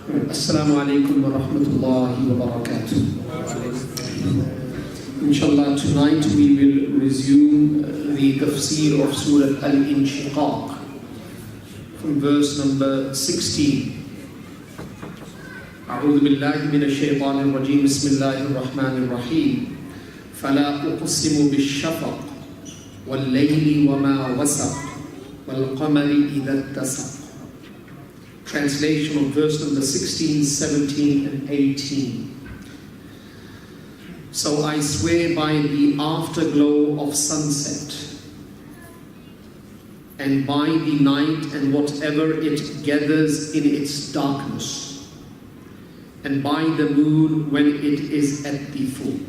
Assalamu alaikum wa rahmatullahi wa barakatuh. Inshallah, tonight we will resume the Tafseer of Surah Al-Inshiqaq from verse number 16. أعوذ بالله من الشيطان الرجيم بسم الله الرحمن الرحيم فلا أقسم بالشفق والليل وما وسق والقمر إذا اتسق. Translation of verse number 16, 17 and 18. So I swear by the afterglow of sunset, and by the night and whatever it gathers in its darkness, and by the moon when it is at the full.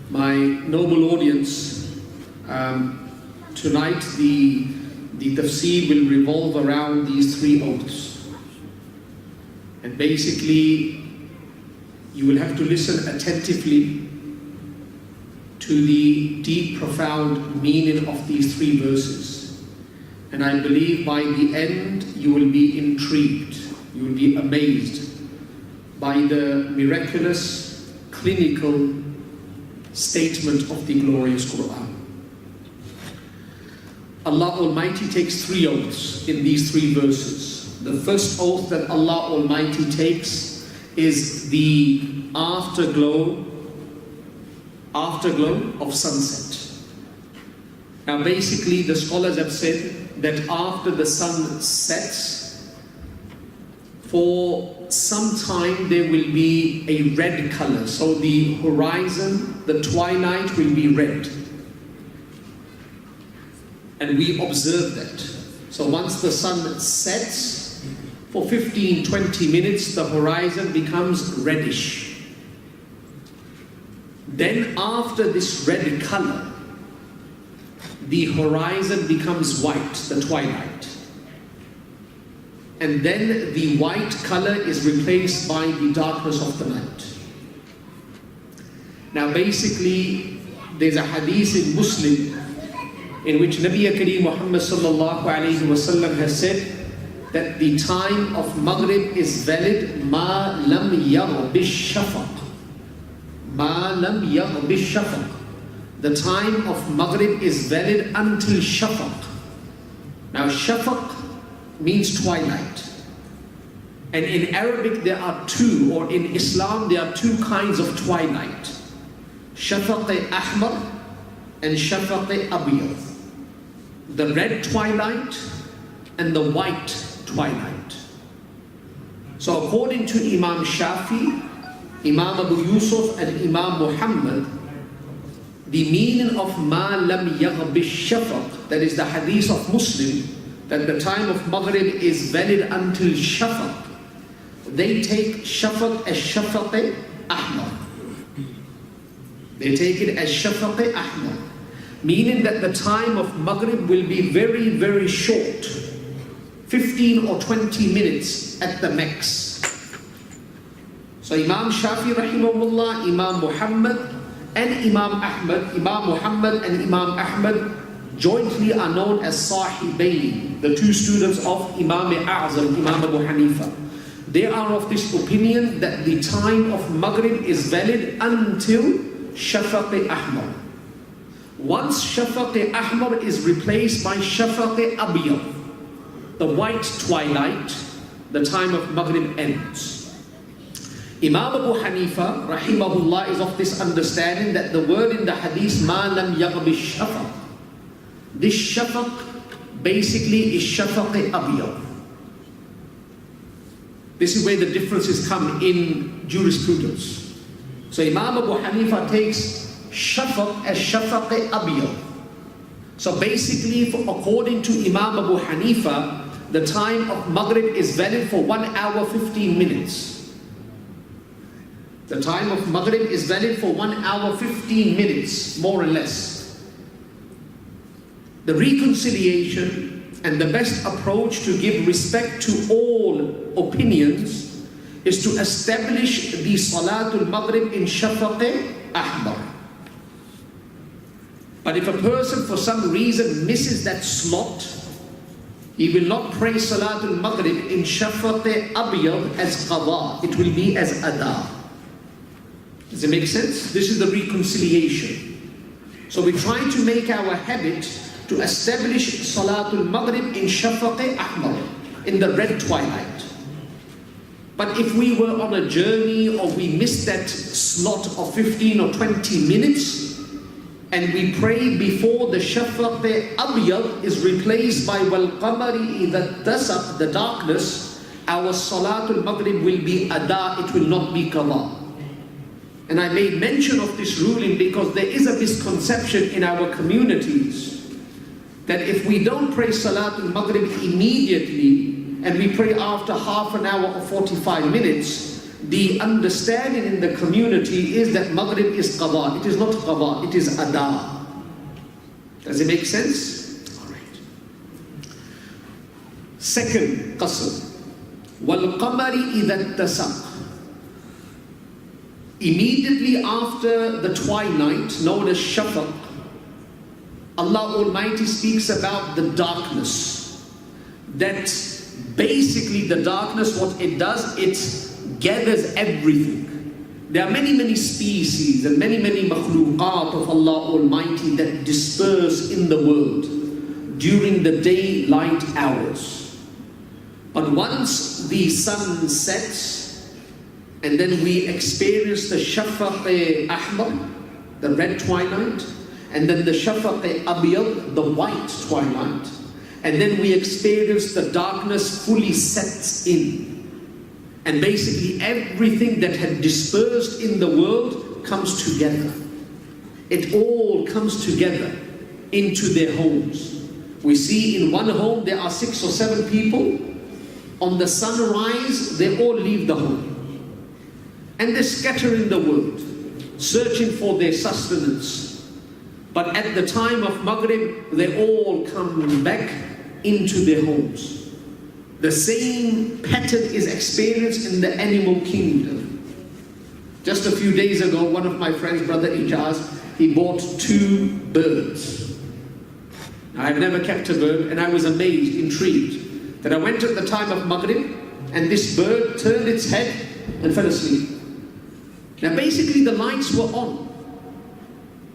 My noble audience, tonight the tafsir will revolve around these three oaths. And basically, you will have to listen attentively to the deep, profound meaning of these three verses. And I believe by the end, you will be intrigued, you will be amazed by the miraculous, clinical statement of the glorious Quran. Allah Almighty takes three oaths in these three verses. The first oath that Allah Almighty takes is the afterglow of sunset. Now basically the scholars have said that after the sun sets, for some time there will be a red color. So the horizon, the twilight will be red. And we observe that. So once the sun sets, for 15-20 minutes the horizon becomes reddish. Then after this red color, the horizon becomes white, the twilight. And then the white color is replaced by the darkness of the night. Now basically, there's a hadith in Muslim in which Nabi Kareem Muhammad sallallahu alayhi wasallam has said that the time of Maghrib is valid ma lam yaghbi shafaq. Ma lam yaghbi shafaq. The time of Maghrib is valid until shafaq. Now shafaq means twilight. And in Arabic there are two, or in Islam there are two kinds of twilight. Shafaq ahmar and shafaq abyad. The red twilight and the white twilight. So according to Imam Shafi, Imam Abu Yusuf and Imam Muhammad, the meaning of ma lam yaghbi shafaq, that is the hadith of Muslim, that the time of Maghrib is valid until shafaq, they take shafaq as shafaq ahmar. They take it as shafaq ahmar, meaning that the time of Maghrib will be very, very short, 15 or 20 minutes at the max. So Imam Shafi rahimahullah, Imam Muhammad and Imam Ahmad, Imam Muhammad and Imam Ahmad jointly are known as Sahibayn, the two students of Imam A'zam, Imam Abu Hanifa. They are of this opinion that the time of Maghrib is valid until Shafaq Ahmar. Once Shafaq Ahmar is replaced by Shafaq Abyad, the white twilight, the time of Maghrib ends. Imam Abu Hanifa rahimahullah is of this understanding that the word in the hadith ma lam yaghbi shafaq, this shafaq basically is Shafaq Abyad. This is where the differences come in jurisprudence. So Imam Abu Hanifa takes shafaq as shafaq abyad. So basically, according to Imam Abu Hanifa, the time of Maghrib is valid for 1 hour 15 minutes. The time of Maghrib is valid for 1 hour 15 minutes, more or less. The reconciliation and the best approach to give respect to all opinions is to establish the Salatul Maghrib in Shafaq Ahmar. But if a person for some reason misses that slot, He will not pray Salatul Maghrib in Shafaq Abyad as Qadha. It will be as Ada. Does it make sense? This is the reconciliation. So we try to make our habit to establish Salatul Maghrib in Shafaq Ahmar, in the red twilight. But if we were on a journey or we missed that slot of 15 or 20 minutes, and we pray before the Shafaq Abyad is replaced by Wal Qamari Idha Tasaq, the darkness, our Salatul Maghrib will be Ada, it will not be Qadha. And I made mention of this ruling because there is a misconception in our communities that if we don't pray Salatul Maghrib immediately and we pray after half an hour or 45 minutes, the understanding in the community is that Maghrib is Qadha. It is not Qadha, it is Ada. Does it make sense? All right. Second qasr. Wal Qamari Idha Tasaq. Immediately after the twilight, known as Shafaq, Allah Almighty speaks about the darkness. That basically the darkness, what it does, it gathers everything. There are many species and many makhluqat of Allah Almighty that disperse in the world during the daylight hours. But once the sun sets, and then we experience the Shafaq Ahmar, the red twilight, and then the Shafaq Abyad, the white twilight, and then we experience the darkness fully sets in. And basically everything that had dispersed in the world comes together. It all comes together into their homes. We see in one home there are 6 or 7 people. On the sunrise, they all leave the home. And they scatter in the world, searching for their sustenance. But at the time of Maghrib, they all come back into their homes. The same pattern is experienced in the animal kingdom. Just a few days ago, one of my friends, Brother Ijaz, he bought 2 birds. I've never kept a bird, and I was amazed, intrigued, that I went at the time of Maghrib, and this bird turned its head and fell asleep. Now basically the lights were on.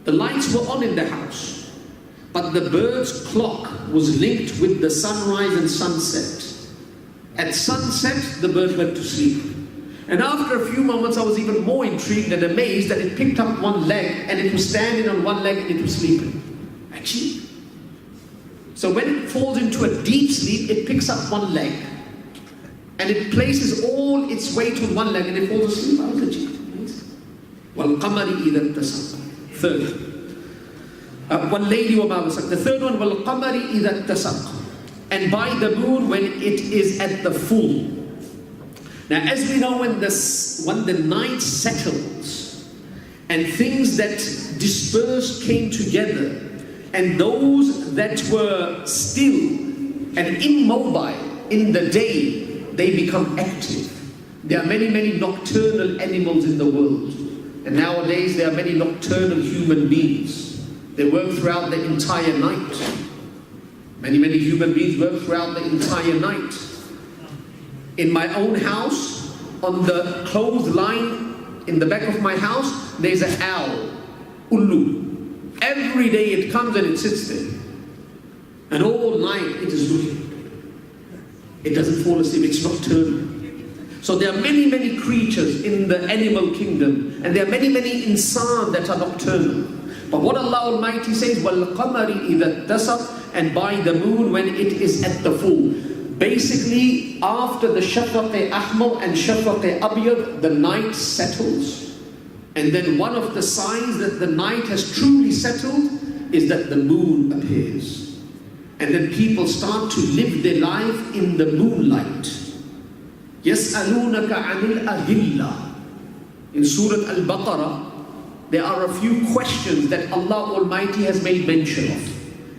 The lights were on in the house. But the bird's clock was linked with the sunrise and sunset. At sunset, the bird went to sleep. And after a few moments, I was even more intrigued and amazed that it picked up one leg and it was standing on one leg and it was sleeping. Actually. So when it falls into a deep sleep, it picks up one leg and it places all its weight on one leg and it falls asleep. I was like, Wal Qamari Idha Tasaq. Third. The third one, Wal Qamari Idha Tasaq. And by the moon when it is at the full. Now as we know, when the night settles and things that dispersed came together, and those that were still and immobile in the day, they become active. There are many nocturnal animals in the world. And nowadays there are many nocturnal human beings. They work throughout the entire night. Many human beings work throughout the entire night. In my own house, on the clothesline in the back of my house, there's an owl, Ullu. Every day it comes and it sits there. And all night it is looking. It doesn't fall asleep, it's nocturnal. So there are many creatures in the animal kingdom, and there are many insan that are nocturnal. But what Allah Almighty says, Wal Qamari Idha Tasaq, and by the moon when it is at the full. Basically, after the Shafaq Ahmar and Shafaq Abyad, the night settles. And then one of the signs that the night has truly settled is that the moon appears. And then people start to live their life in the moonlight. يَسْأَلُونَكَ عَنِ الْأَهِلَّةِ. In Surah Al-Baqarah, there are a few questions that Allah Almighty has made mention of.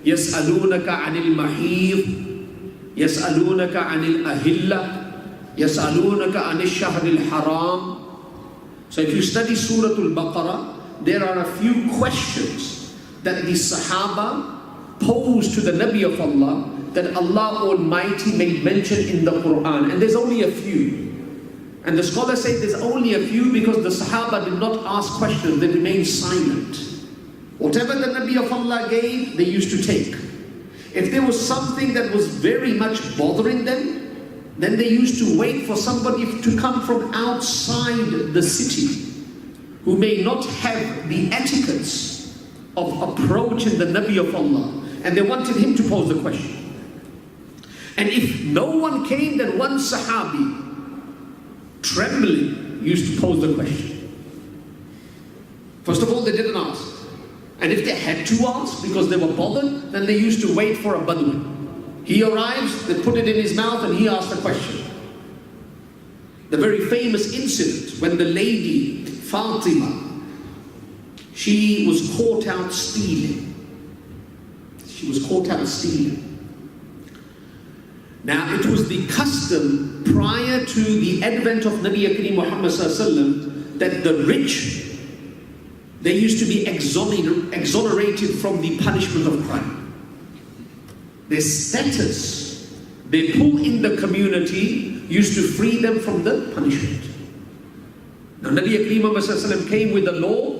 يَسْأَلُونَكَ عَنِ الْمَحِيضِ يَسْأَلُونَكَ عَنِ الْأَهِلَّةِ يَسْأَلُونَكَ عَنِ الشَّهْرِ الْحَرَامِ. So if you study Surah Al-Baqarah, there are a few questions that the Sahaba posed to the Nabi of Allah, that Allah Almighty made mention in the Quran, and there's only a few. And the scholars say there's only a few because the Sahaba did not ask questions, they remained silent. Whatever the Nabi of Allah gave, they used to take. If there was something that was very much bothering them, then they used to wait for somebody to come from outside the city who may not have the etiquettes of approaching the Nabi of Allah, and they wanted him to pose the question. And if no one came, then one Sahabi, trembling, used to pose the question. First of all, they didn't ask. And if they had to ask because they were bothered, then they used to wait for a Badui. He arrives, they put it in his mouth, and he asked the question. The very famous incident when the lady Fatima, she was caught out stealing. She was caught out stealing. Now, it was the custom prior to the advent of Nabi Kareem Muhammad that the rich, they used to be exonerated from the punishment of crime. Their status, their pull in the community, used to free them from the punishment. Now, Nabi Kareem Muhammad came with a law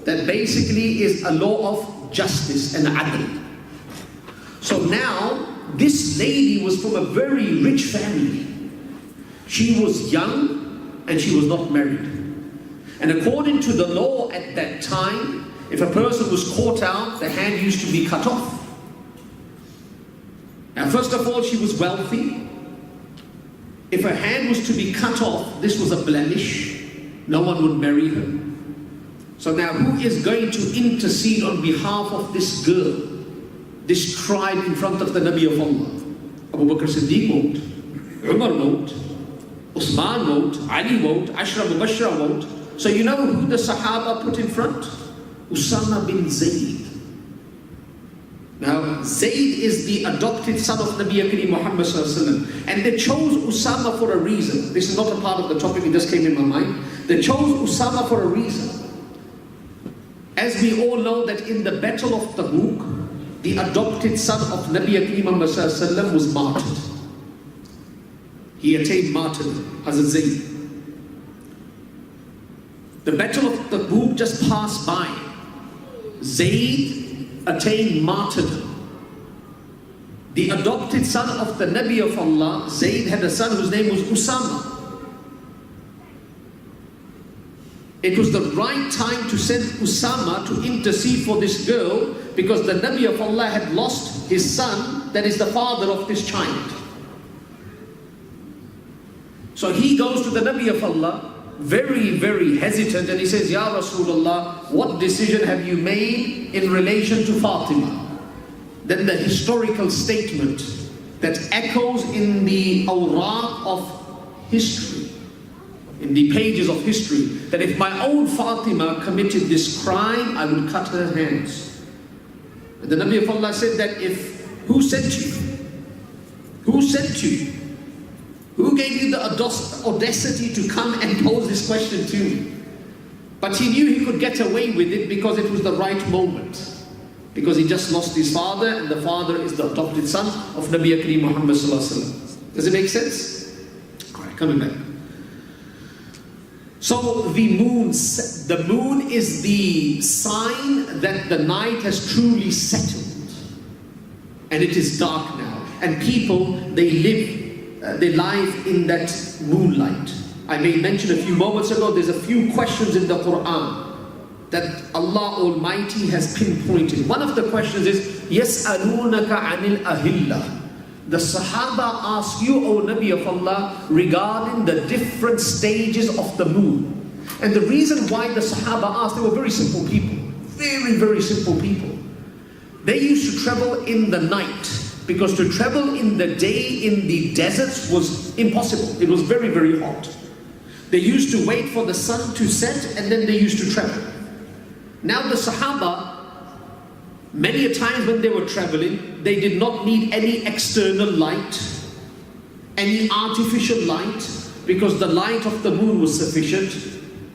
that basically is a law of justice and adl. So now, this lady was from a very rich family. She was young and she was not married. And according to the law at that time, if a person was caught out, the hand used to be cut off. Now, first of all, she was wealthy. If her hand was to be cut off, this was a blemish. No one would marry her. So now, who is going to intercede on behalf of this girl, this scribe in front of the Nabi of Allah? Abu Bakr Siddiq won't, Umar won't, Usman won't, Ali won't, Ashra Mubashra won't. So you know who the Sahaba put in front? Usama bin Zayd. Now, Zayd is the adopted son of Nabi Kareem Muhammad and they chose Usama for a reason. This is not a part of the topic, it just came in my mind. They chose Usama for a reason. As we all know that in the Battle of Tabuk, the adopted son of Nabi Kareem Muhammad was martyred. He attained martyrdom, Hazrat Zayd. The Battle of Tabuk just passed by. Zayd attained martyrdom. The adopted son of the Nabi of Allah, Zayd, had a son whose name was Usama. It was the right time to send Usama to intercede for this girl because the Nabi of Allah had lost his son, that is the father of this child. So he goes to the Nabi of Allah, very, very hesitant, and he says, Ya Rasulullah, what decision have you made in relation to Fatima? Then the historical statement that echoes in the awraq of history, in the pages of history, that if my own Fatima committed this crime, I will cut her hands. And the Nabi of Allah said that who sent you? Who sent you? Who gave you the audacity to come and pose this question to me? But he knew he could get away with it because it was the right moment. Because he just lost his father, and the father is the adopted son of Nabi Kareem Muhammad sallallahu alaihi wasallam. Does it make sense? Alright, coming back. So the moon is the sign that the night has truly settled. And it is dark now. And people, they live their life in that moonlight. I made mention a few moments ago, there's a few questions in the Quran that Allah Almighty has pinpointed. One of the questions is, يَسْأَلُونَكَ عَنِ الْأَهِلَّةِ. The Sahaba ask you, O Nabi of Allah, regarding the different stages of the moon. And the reason why the Sahaba asked, they were very simple people. Very, very simple people. They used to travel in the night, because to travel in the day in the deserts was impossible. It was very, very hot. They used to wait for the sun to set and then they used to travel. Now the Sahaba, many a times when they were traveling, they did not need any external light, any artificial light, because the light of the moon was sufficient.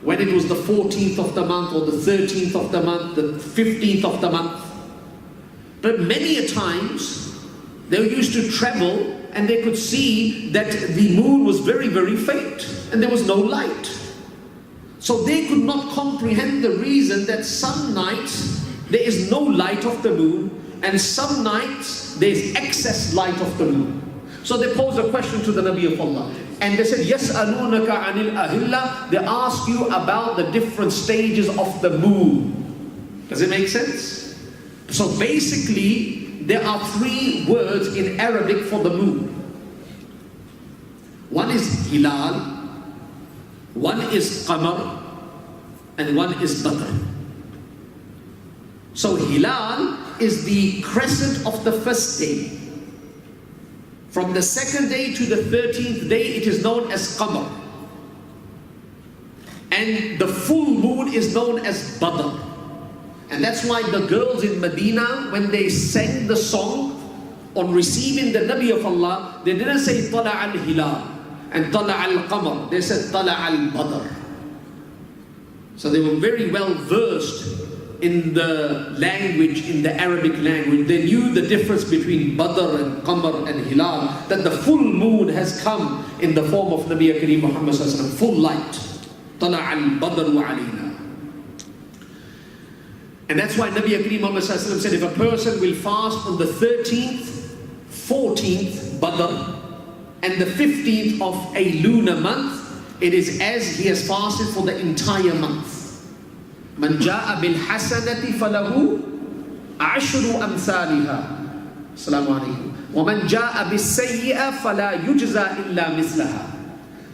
When it was the 14th of the month or the 13th of the month, the 15th of the month. But many a times, They used to travel and they could see that the moon was very, very faint and there was no light. So they could not comprehend the reason that some nights there is no light of the moon and some nights there is excess light of the moon. So they posed a question to the Nabi of Allah. And they said, يَسْأَلُونَكَ عَنِ الْأَهِلَّةِ. They ask you about the different stages of the moon. Does it make sense? So basically, there are three words in Arabic for the moon. One is hilal, one is qamar, and one is badr. So hilal is the crescent of the first day. From the second day to the 13th day, it is known as qamar. And the full moon is known as badr. And that's why the girls in Medina, when they sang the song on receiving the Nabi of Allah, they didn't say Tala al-Hilal and Tala al-Qamar. They said Tala al-Badr. So they were very well versed in the language, in the Arabic language. They knew the difference between Badr and Qamar and Hilal, that the full moon has come in the form of Nabi Kareem Muhammad sallallahu alaihi wasallam, full light. Tala al-Badr wa alayna. And that's why Nabi Kareem Muhammad sallallahu alaihi wasallam said, if a person will fast on the 13th, 14th Badr, and the 15th of a lunar month, it is as he has fasted for the entire month. من جاء بالحسنة فله عشر أمثالها. السلام عليكم. ومن جاء بالسيئة فلا يجزى إلا مثلها.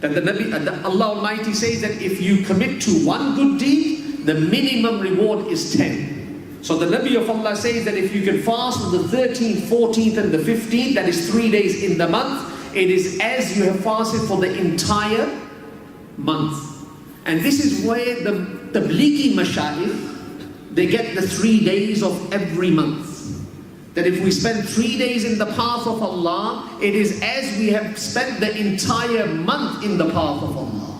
That the Nabi, Allah Almighty says that if you commit to one good deed, the minimum reward is 10. So the Nabi of Allah says that if you can fast on the 13th, 14th and the 15th, that is 3 days in the month, it is as you have fasted for the entire month. And this is where the Tablighi Mashayikh, they get the 3 days of every month. That if we spend 3 days in the path of Allah, it is as we have spent the entire month in the path of Allah.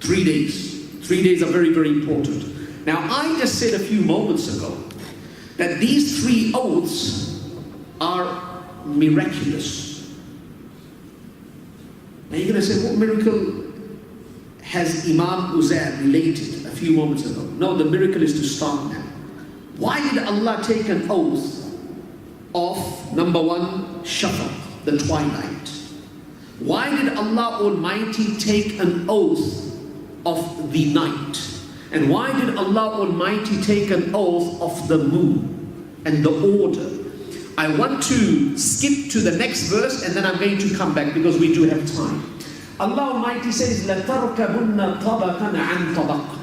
3 days. 3 days are very, very important. Now, I just said a few moments ago that these 3 oaths are miraculous. Now you're going to say, what miracle has Imam Uzair related a few moments ago? No, the miracle is to start now. Why did Allah take an oath of, number one, Shafaq, the twilight? Why did Allah Almighty take an oath of the night? And why did Allah Almighty take an oath of the moon and the order? I want to skip to the next verse and then I'm going to come back because we do have time. Allah Almighty says, لَتَرْكَبُنَّ طَبَقًا عَنْ طَبَقٍ.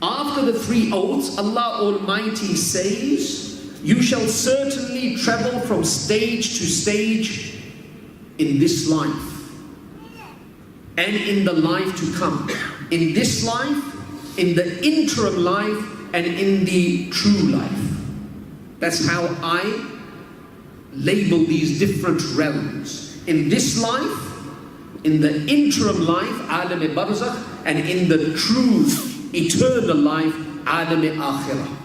After the 3 oaths, Allah Almighty says, you shall certainly travel from stage to stage in this life and in the life to come. In this life, in the interim life, and in the true life. That's how I label these different realms. In this life, in the interim life, Alam-e-Barzakh, and in the true, eternal life, Alam-e-Akhirah.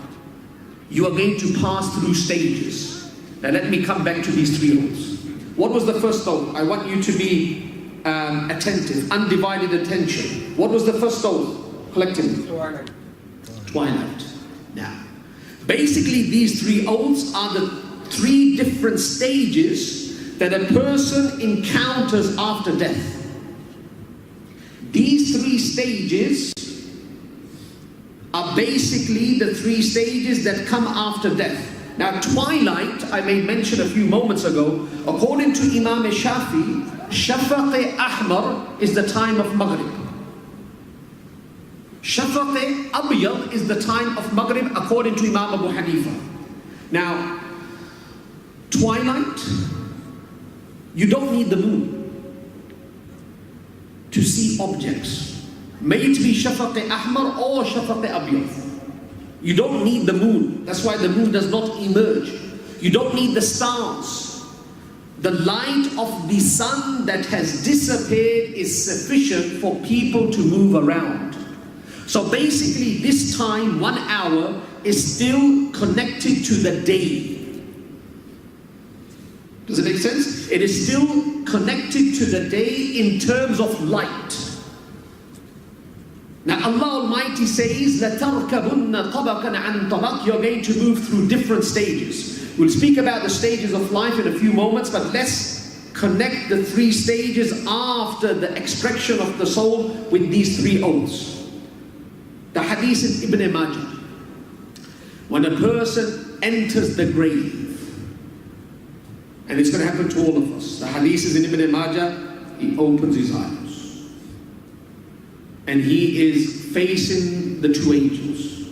You are going to pass through stages. Now let me come back to these 3 oaths. What was the first oath? I want you to be attentive, undivided attention. What was the first oath? Collectively. Twilight. Twilight. Now, basically these 3 oaths are the 3 different stages that a person encounters after death. These 3 stages are basically the 3 stages that come after death. Now twilight, I made mention a few moments ago, according to Imam Shafi, Shafaq-e-Ahmar is the time of Maghrib. Shafaq-e-Abyad is the time of Maghrib according to Imam Abu Hanifa. Now, twilight, you don't need the moon to see objects. May it be Shafaq-e-Ahmar or Shafaq-e-Abyad. You don't need the moon. That's why the moon does not emerge. You don't need the stars. The light of the sun that has disappeared is sufficient for people to move around. So basically this time, 1 hour, is still connected to the day. Does it make sense? It is still connected to the day in terms of light. Now Allah Almighty says, لَتَرْكَبُنَّ طَبَقًا عَنْ طَبَقٍ. You're going to move through different stages. We'll speak about the stages of life in a few moments, but let's connect the three stages after the extraction of the soul with these three oaths. The hadith in Ibn Majah. When a person enters the grave, and it's going to happen to all of us. The hadith is in Ibn Majah, he opens his eyes. And he is facing the two angels.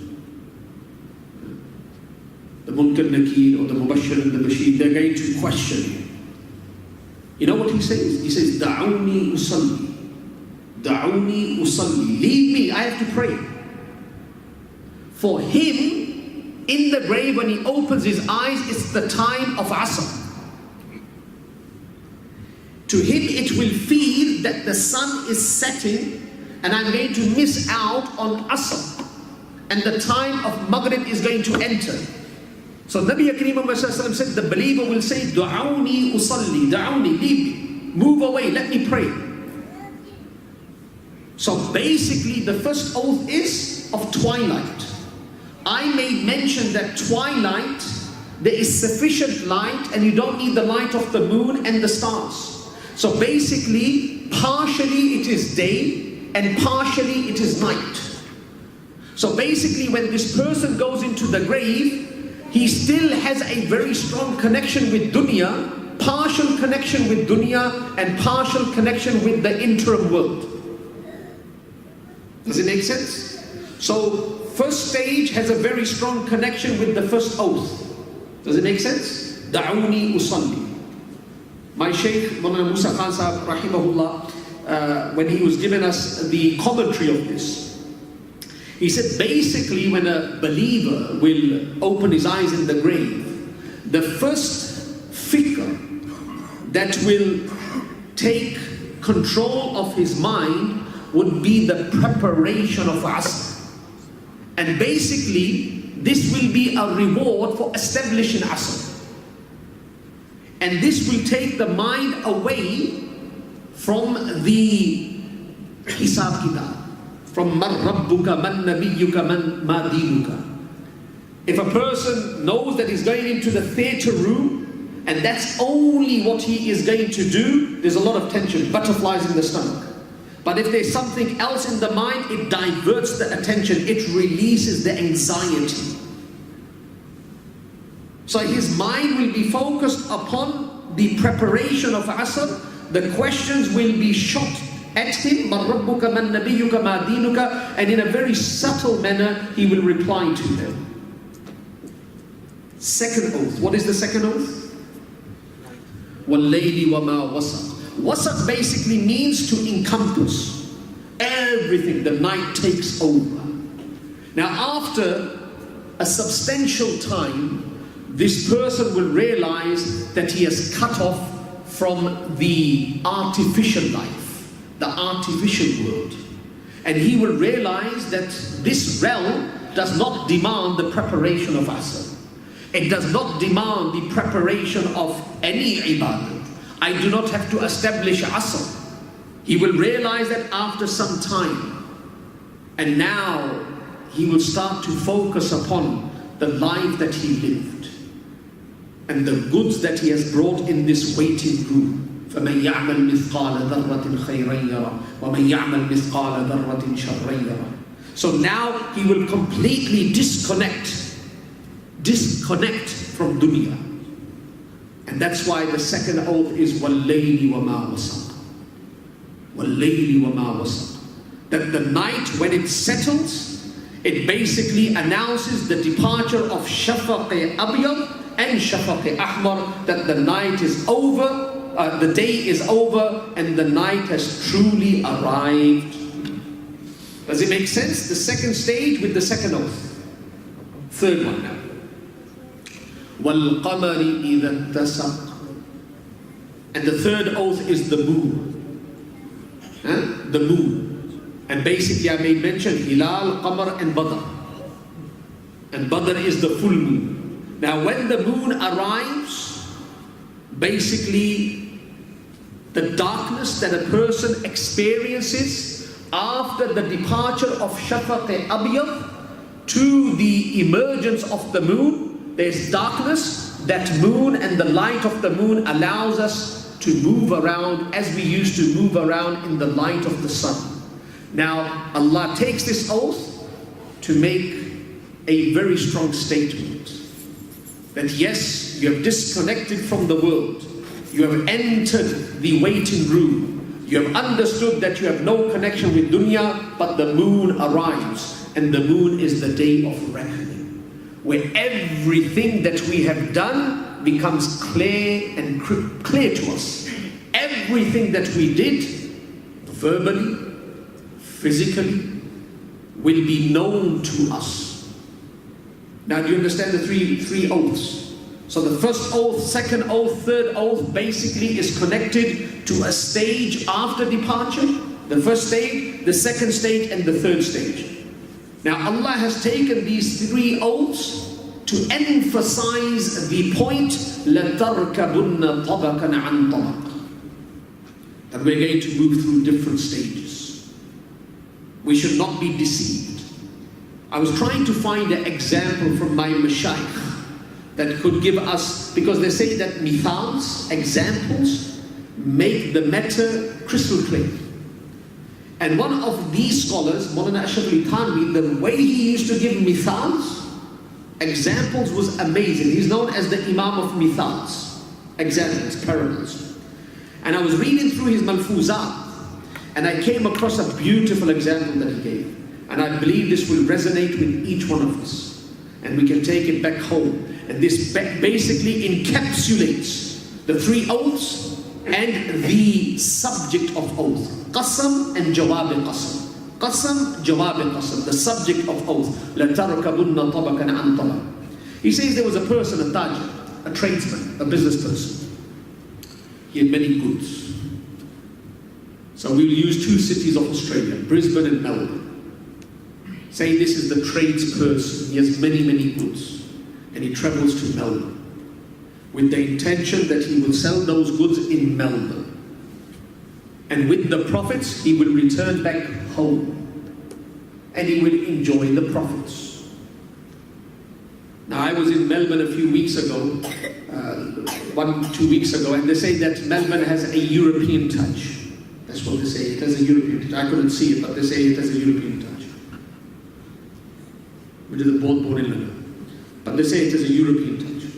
The Munkar Nakir or the Mubashir and the Bashir, they're going to question him. You know what he says? He says, Da'uni usalli. Da'uni usalli. Leave me, I have to pray. For him, in the grave, when he opens his eyes, it's the time of Asr. To him it will feel that the sun is setting and I'm going to miss out on Asr. And the time of Maghrib is going to enter. So Nabi Kareem said, the believer will say, Du'awni usalli, Du'awni, leave me, move away, let me pray. So basically the first oath is of twilight. I made mention that twilight, there is sufficient light and you don't need the light of the moon and the stars. So basically, partially it is day and partially it is night. So basically when this person goes into the grave, he still has a very strong connection with dunya, partial connection with dunya and partial connection with the interim world. Does it make sense? So first stage has a very strong connection with the first oath. Does it make sense? Da'uni usalli. My Shaykh, Mawlana Musa Khan Sahib, rahimahullah, when he was giving us the commentary of this, he said basically when a believer will open his eyes in the grave, the first fikr that will take control of his mind would be the preparation of Asr. And basically, this will be a reward for establishing Asr. And this will take the mind away from the Hisab Kitab, from Man Rabbuka, Man Nabiyyuka, Man Ma Dinuka. If a person knows that he's going into the theatre room and that's only what he is going to do, there's a lot of tension, butterflies in the stomach. But if there's something else in the mind, it diverts the attention, it releases the anxiety. So his mind will be focused upon the preparation of Asr. The questions will be shot at him, Man Rabbuka, Man Nabiyyuka, Ma Dinuka, and in a very subtle manner he will reply to them. Second oath. What is the second oath? Wal-layli wa ma wasaq. Wasaq basically means to encompass everything. The night takes over. Now after a substantial time, this person will realize that he has cut off from the artificial life, the artificial world. And he will realize that this realm does not demand the preparation of Asr. It does not demand the preparation of any ibadah. I do not have to establish Asr. He will realize that after some time. And now he will start to focus upon the life that he lived and the goods that he has brought in this waiting room. فَمَنْ يَعْمَلْ مِثْقَالَ ذَرَّةٍ خَيْرًا يَرَى وَمَنْ يَعْمَلْ مِثْقَالَ ذَرَّةٍ شَرًّا يَرَى. So now he will completely disconnect from dunya. And that's why the second oath is وَاللَّيْلِ وَمَا وَسَقَ. وَاللَّيْلِ وَمَا وَسَقَ. That the night when it settles, it basically announces the departure of Shafaq Abyad and Shafaq Ahmar, that the night is over, the day is over, and the night has truly arrived. Does it make sense? The second stage with the second oath. Third one now. وَالْقَمَرِ إِذَا اتَّسَقَ. And the third oath is the moon. The moon. And basically I made mention Hilal, Qamar and Badr. And Badr is the full moon. Now when the moon arrives, basically the darkness that a person experiences after the departure of Shafaq-e-Abyad to the emergence of the moon, there's darkness. That moon and the light of the moon allows us to move around as we used to move around in the light of the sun. Now Allah takes this oath to make a very strong statement that yes, you have disconnected from the world, you have entered the waiting room, you have understood that you have no connection with dunya, but the moon arrives, and the moon is the day of reckoning, where everything that we have done becomes clear and clear to us. Everything that we did, verbally, physically, will be known to us. Now do you understand the three oaths? So the first oath, second oath, third oath basically is connected to a stage after departure. The first stage, the second stage, and the third stage. Now Allah has taken these three oaths to emphasize the point, لَتَرْكَبُنَّ طَبَقًا عَنْ طَبَقٍ. That we're going to move through different stages. We should not be deceived. I was trying to find an example from my mashayikh that could give us, because they say that mithals, examples, make the matter crystal clear. And one of these scholars, Maulana Ashraf Ali Thanwi, the way he used to give mithals, examples, was amazing. He's known as the Imam of mithals, examples, parables. And I was reading through his Malfuzat, and I came across a beautiful example that he gave. And I believe this will resonate with each one of us. And we can take it back home. And this basically encapsulates the three oaths and the subject of oath. Qasam and Jawab al-Qasam. Qasam, Jawab al-Qasam, the subject of oath. لَتَرْكَبُنَّ طَبَقًا عَنْ طَبَقٍ. He says there was a person, a tajir, a tradesman, a business person. He had many goods. So we will use two cities of Australia, Brisbane and Melbourne. Say this is the tradesperson. He has many, many goods. And he travels to Melbourne with the intention that he will sell those goods in Melbourne. And with the profits, he will return back home. And he will enjoy the profits. Now, I was in Melbourne a few weeks ago, 2 weeks ago, and they say that Melbourne has a European touch. That's what they say, it has a European touch. I couldn't see it, but they say it has a European touch. Which is both born in London. But they say it has a European touch.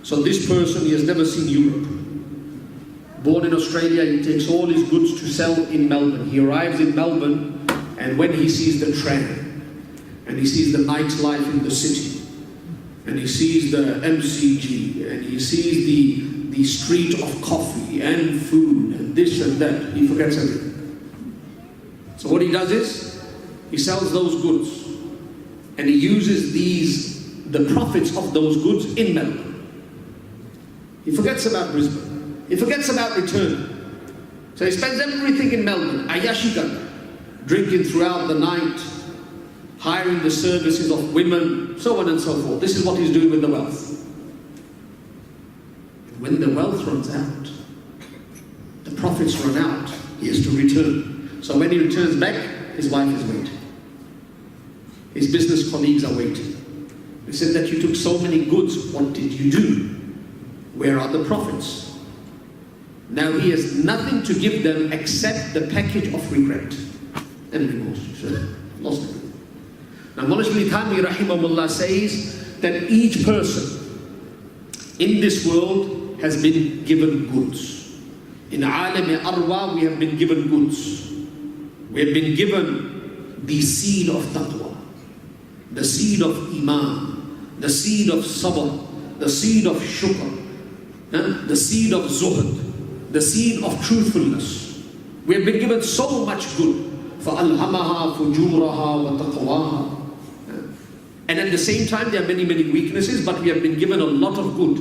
So this person, he has never seen Europe. Born in Australia, he takes all his goods to sell in Melbourne. He arrives in Melbourne, and when he sees the tram, and he sees the nightlife in the city, and he sees the MCG, and he sees the street of coffee and food, and this and that, he forgets everything. So what he does is, he sells those goods, and he uses the profits of those goods in Melbourne. He forgets about Brisbane. He forgets about return. So he spends everything in Melbourne, ayashikan, drinking throughout the night, hiring the services of women, so on and so forth. This is what he's doing with the wealth. And when the wealth runs out, the profits run out, he has to return. So when he returns back, his wife is waiting. His business colleagues are waiting. He said that you took so many goods, what did you do? Where are the profits? Now he has nothing to give them except the package of regret and remorse. Lost it. Now Maulana Ashraf Ali Thanwi rahimahullah says that each person in this world has been given goods. In Alam-e-Arwa we have been given goods. We have been given the seed of taqwa, the seed of iman, the seed of sabr, the seed of shukr, the seed of zuhd, the seed of truthfulness. We have been given so much good. فَأَلْهَمَهَا فُجُورَهَا وَتَقْوَاهَا. And at the same time there are many, many weaknesses, but we have been given a lot of good.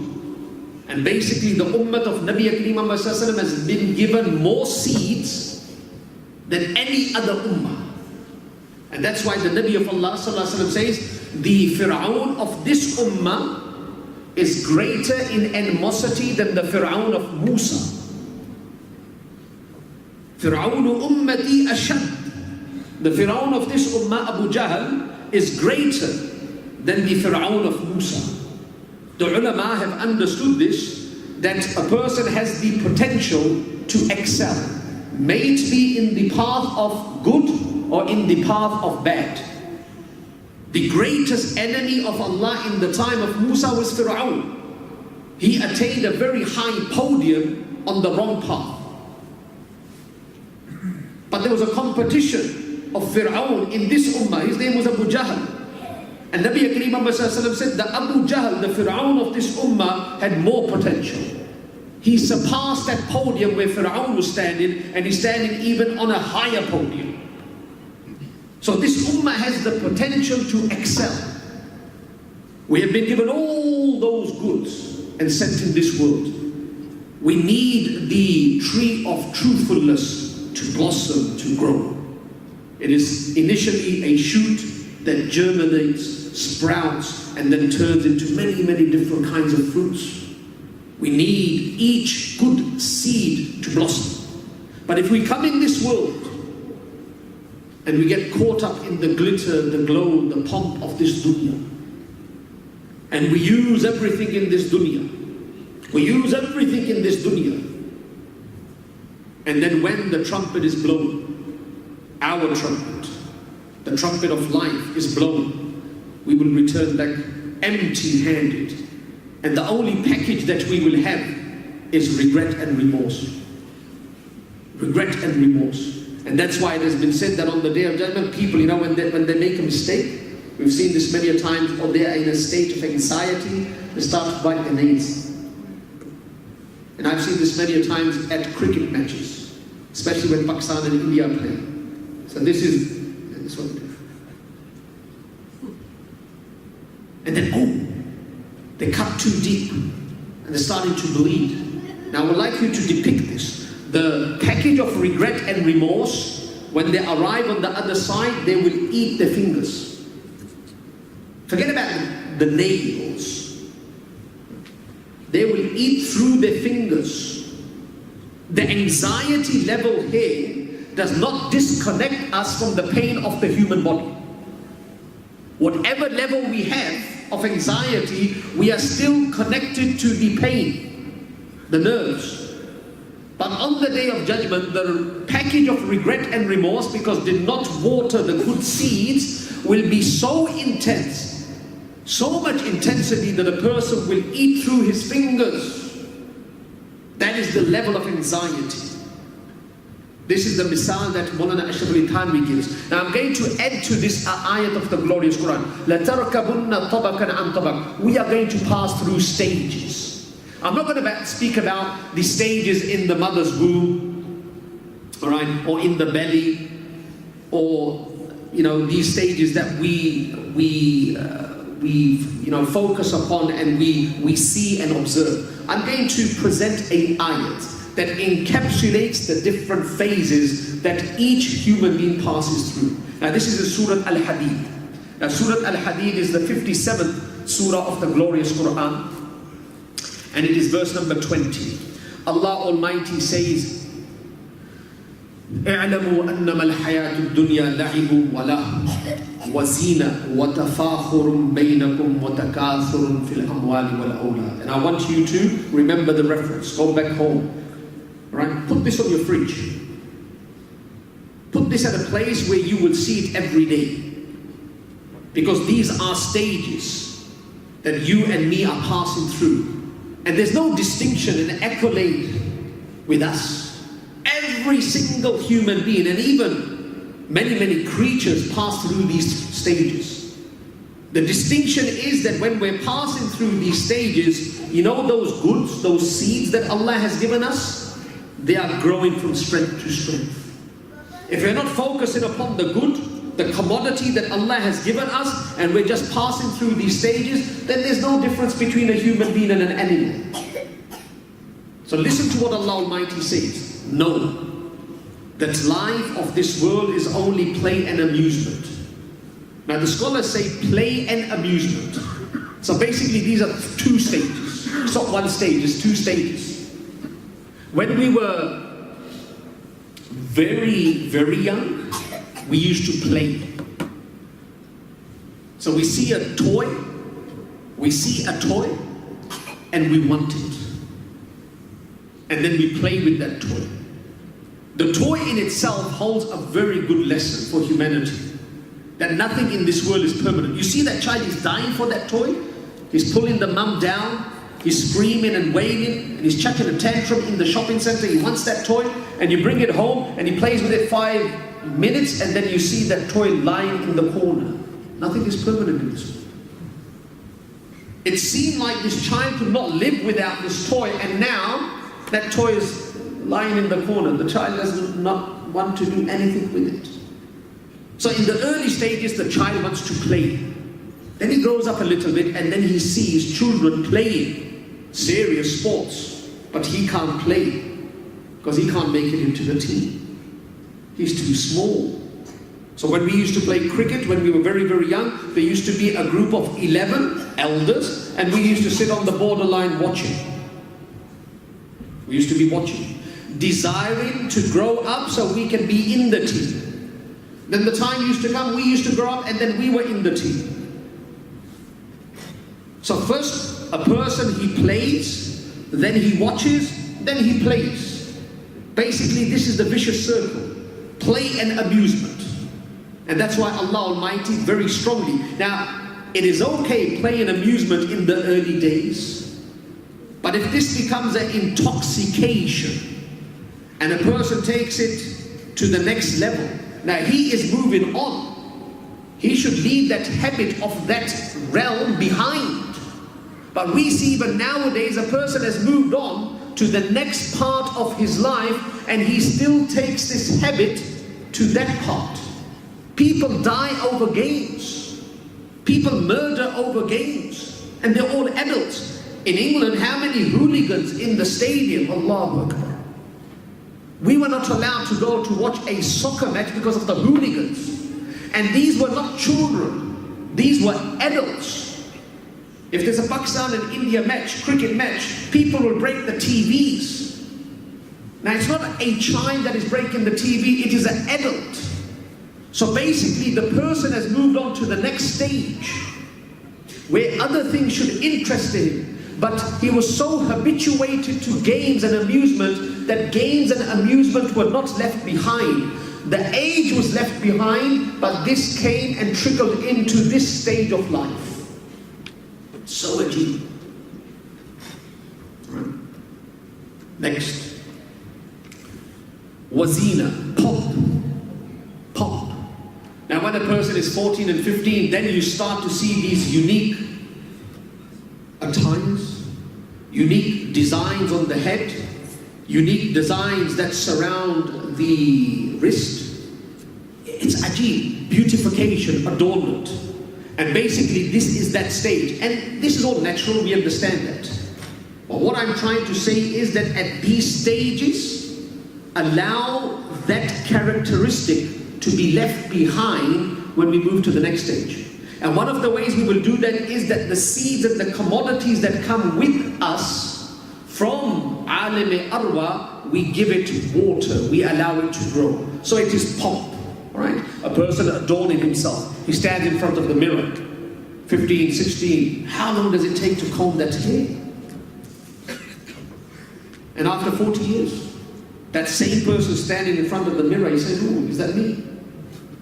And basically the ummah of Nabi Kareem has been given more seeds than any other ummah. And that's why the Nabi of Allah says the Fir'aun of this ummah is greater in animosity than the Fir'aun of Musa. Fir'aun ummati ashad. The Fir'aun of this ummah, Abu Jahl, is greater than the Fir'aun of Musa. The ulama have understood this, that a person has the potential to excel, may it be in the path of good or in the path of bad. The greatest enemy of Allah in the time of Musa was Fir'aun. He attained a very high podium on the wrong path. But there was a competition of Fir'aun in this ummah. His name was Abu Jahl. And Nabi Kareem Muhammad said that Abu Jahl, the Fir'aun of this ummah, had more potential. He surpassed that podium where Fir'aun was standing, and he's standing even on a higher podium. So this ummah has the potential to excel. We have been given all those goods and sent in this world. We need the tree of truthfulness to blossom, to grow. It is initially a shoot that germinates, sprouts, and then turns into many, many different kinds of fruits. We need each good seed to blossom. But if we come in this world and we get caught up in the glitter, the glow, the pomp of this dunya, and we use everything in this dunya, and then when the trumpet is blown, our trumpet, the trumpet of life is blown, we will return back empty-handed. And the only package that we will have is regret and remorse. Regret and remorse. And that's why it has been said that on the Day of Judgment, people, when they make a mistake, we've seen this many a times, or they are in a state of anxiety, they start to bite their nails. And I've seen this many a times at cricket matches, especially when Pakistan and India play. So this is what they do. And then, they cut too deep, and they're starting to bleed. Now I would like you to depict this. The package of regret and remorse, when they arrive on the other side, they will eat their fingers. Forget about the nails. They will eat through their fingers. The anxiety level here does not disconnect us from the pain of the human body. Whatever level we have of anxiety, we are still connected to the pain, the nerves. But on the Day of Judgment, the package of regret and remorse, because did not water the good seeds, will be so intense, so much intensity that a person will eat through his fingers. That is the level of anxiety. This is the misal that Maulana Ashraf Ali Thanwi gives. Now I'm going to add to this ayat of the glorious Quran. لَتَرْكَبُنَّ طَبَقًا عَنْ طَبَقٍ. We are going to pass through stages. I'm not going to speak about the stages in the mother's womb, all right, or in the belly, or these stages that we focus upon and we see and observe. I'm going to present an ayat that encapsulates the different phases that each human being passes through. Now this is the Surah Al-Hadid. Now Surah Al-Hadid is the 57th Surah of the glorious Quran, and it is verse number 20. Allah Almighty says, اعلموا أنما الحياة الدنيا لعب ولهو وزينة وتفاخر بينكم وتكاثر في الأموال والأولاد. And I want you to remember the reference. Go back home. Right? Put this on your fridge. Put this at a place where you will see it every day. Because these are stages that you and me are passing through. And there's no distinction and accolade with us. Every single human being, and even many, many creatures, pass through these stages. The distinction is that when we're passing through these stages, those goods, those seeds that Allah has given us, they are growing from strength to strength. If we're not focusing upon the good, the commodity that Allah has given us, and we're just passing through these stages, then there's no difference between a human being and an animal. So listen to what Allah Almighty says. Know that life of this world is only play and amusement. Now the scholars say play and amusement. So basically these are two stages. It's not one stage, it's two stages. When we were very, very young, we used to play. So we see a toy, and we want it. And then we play with that toy. The toy in itself holds a very good lesson for humanity. That nothing in this world is permanent. You see that child is dying for that toy? He's pulling the mum down, he's screaming and wailing, and he's chucking a tantrum in the shopping center. He wants that toy, and you bring it home, and he plays with it 5 minutes, and then you see that toy lying in the corner. Nothing is permanent in this world. It seemed like this child could not live without this toy, and now that toy is lying in the corner. The child does not want to do anything with it. So in the early stages, the child wants to play. Then he grows up a little bit, and then he sees children playing serious sports, but he can't play because he can't make it into the team. He's too small. So when we used to play cricket, when we were very, very young, there used to be a group of 11 elders, and we used to sit on the borderline watching. We used to be watching, desiring to grow up so we can be in the team. Then the time used to come, we used to grow up, and then we were in the team. So first, a person, he plays, then he watches, then he plays. Basically, this is the vicious circle. Play and amusement. And that's why Allah Almighty very strongly. Now, it is okay, play and amusement in the early days. But if this becomes an intoxication, and a person takes it to the next level, now he is moving on. He should leave that habit of that realm behind. But we see even nowadays a person has moved on to the next part of his life, and he still takes this habit to that part. People die over games. People murder over games. And they're all adults. In England, how many hooligans in the stadium? Allahu Akbar. We were not allowed to go to watch a soccer match because of the hooligans. And these were not children. These were adults. If there's a Pakistan and India match, cricket match, people will break the TVs. Now it's not a child that is breaking the TV, it is an adult. So basically the person has moved on to the next stage where other things should interest him, but he was so habituated to games and amusement that games and amusement were not left behind. The age was left behind, but this came and trickled into this stage of life. So achieved. Right. Next. Wazina, pop. Now when a person is 14 and 15, then you start to see these unique attires, unique designs on the head, unique designs that surround the wrist. It's ajib, beautification, adornment. And basically this is that stage. And this is all natural, we understand that. But what I'm trying to say is that at these stages, allow that characteristic to be left behind when we move to the next stage. And one of the ways we will do that is that the seeds and the commodities that come with us from Alim Arwa, we give it water, we allow it to grow. So it is pomp, right? A person adorning himself. He stands in front of the mirror, 15, 16. How long does it take to comb that hair? And after 40 years, that same person standing in front of the mirror, he says, "Oh, is that me?"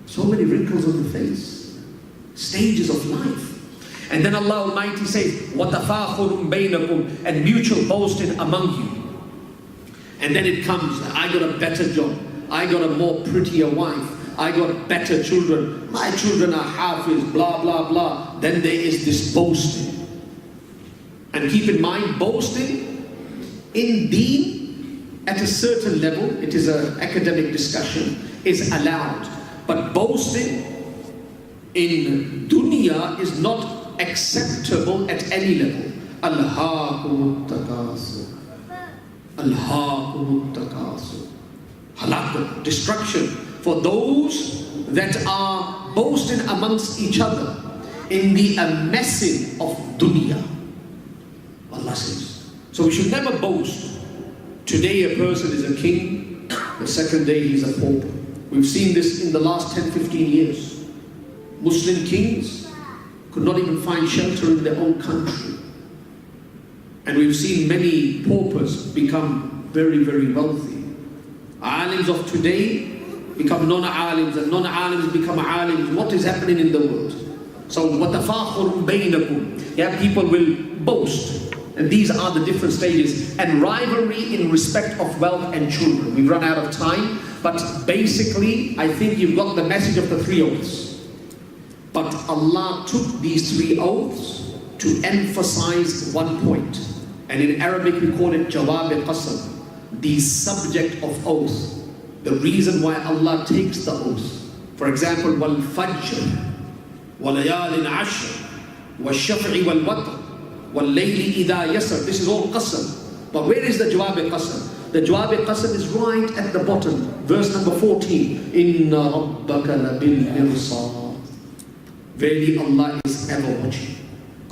So many wrinkles on the face. Stages of life. And then Allah Almighty says, وَتَفَاخُرٌ بَيْنَكُمْ, and mutual boasting among you. And then it comes, I got a better job. I got a more prettier wife. I got better children. My children are hafiz, blah, blah, blah. Then there is this boasting. And keep in mind, boasting in deen, at a certain level, it is an academic discussion, is allowed. But boasting in dunya is not acceptable at any level. Alhaakumut takasur. Alhaakumut takasur. Halak, destruction for those that are are boasting amongst each other in the amassing of dunya. Allah says. So we should never boast. Today a person is a king, the second day he's a pauper. We've seen this in the last 10-15 years. Muslim kings could not even find shelter in their own country. And we've seen many paupers become very, very wealthy. Alims of today become non-alims, and non-alims become alims. What is happening in the world? So, وَتَفَاخُرٌ بَيْنَكُمْ. Yeah, people will boast. And these are the different stages. And rivalry in respect of wealth and children. We've run out of time. But basically, I think you've got the message of the 3 oaths. But Allah took these 3 oaths to emphasize one point. And in Arabic we call it jawab qasam, the subject of oath. The reason why Allah takes the oath. For example, wal fajr, wal layalin ashr, wal shaf'i wal watr, wal layli idha yasr. This is all qasam. But where is the jawab qasam? The jawab qasam is right at the bottom. Verse number 14. Inna rabbaka labil mirsad. Verily Allah is ever watching.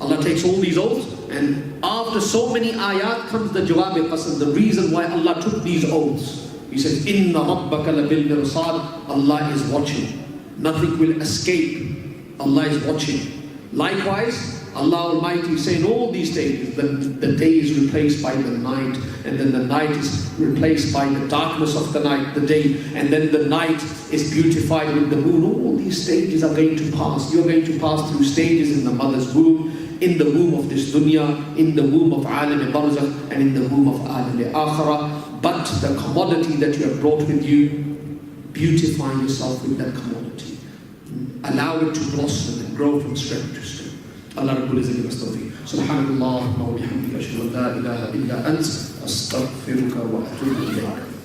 Allah takes all these oaths, and after so many ayat comes the jawab qasam, the reason why Allah took these oaths. He says, Inna rabbaka labil mirsad. Allah is watching. Nothing will escape. Allah is watching. Likewise, Allah Almighty is saying all these stages. The day is replaced by the night, and then the night is replaced by the darkness of the night, the day, and then the night is beautified with the moon. All these stages are going to pass. You're going to pass through stages in the mother's womb, in the womb of this dunya, in the womb of alim barzakh, and in the womb of alim akhirah. But the commodity that you have brought with you, beautify yourself with that commodity. Allow it to blossom and grow from strength to strength. Allah Rabbul Izzati wa Tawfiq. Subhanallah wa bihamdika ashhadu an la ilaha illa ant astaghfiruka wa atubu ilayk.